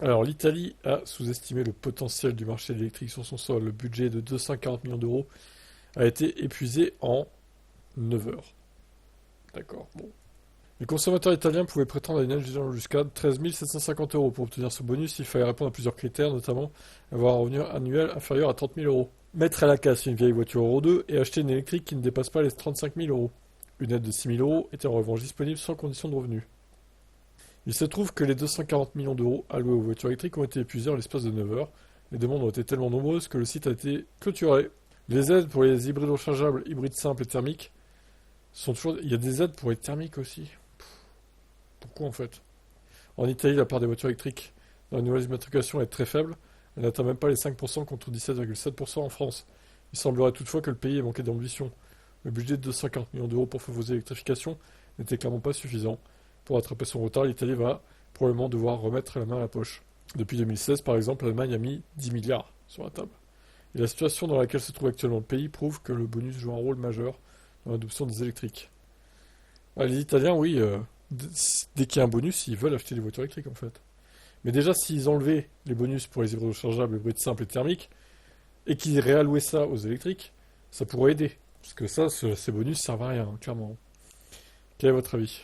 Alors, l'Italie a sous-estimé le potentiel du marché de l'électrique sur son sol. Le budget de 240 millions d'euros a été épuisé en 9 heures. D'accord, bon. Les consommateurs italiens pouvaient prétendre à une aide jusqu'à 13 750 euros. Pour obtenir ce bonus, il fallait répondre à plusieurs critères, notamment avoir un revenu annuel inférieur à 30 000 euros. Mettre à la casse une vieille voiture Euro 2 et acheter une électrique qui ne dépasse pas les 35 000 euros. Une aide de 6 000 euros était en revanche disponible sans condition de revenu. Il se trouve que les 240 millions d'euros alloués aux voitures électriques ont été épuisés en l'espace de 9 heures. Les demandes ont été tellement nombreuses que le site a été clôturé. Les aides pour les hybrides rechargeables, hybrides simples et thermiques sont toujours... Il y a des aides pour les thermiques aussi. Pourquoi en fait? En Italie, la part des voitures électriques dans les nouvelles immatriculations est très faible. Elle n'atteint même pas les 5% contre 17,7% en France. Il semblerait toutefois que le pays ait manqué d'ambition. Le budget de 250 millions d'euros pour favoriser l'électrification n'était clairement pas suffisant. Pour rattraper son retard, l'Italie va probablement devoir remettre la main à la poche. Depuis 2016, par exemple, l'Allemagne a mis 10 milliards sur la table. Et la situation dans laquelle se trouve actuellement le pays prouve que le bonus joue un rôle majeur dans l'adoption des électriques. Ah, les Italiens, oui, dès qu'il y a un bonus, ils veulent acheter des voitures électriques en fait. Mais déjà, s'ils enlevaient les bonus pour les hybrides rechargeables, les hybrides simples et thermiques, et qu'ils réallouaient ça aux électriques, ça pourrait aider. Parce que ça, ces bonus servent à rien, clairement. Quel est votre avis?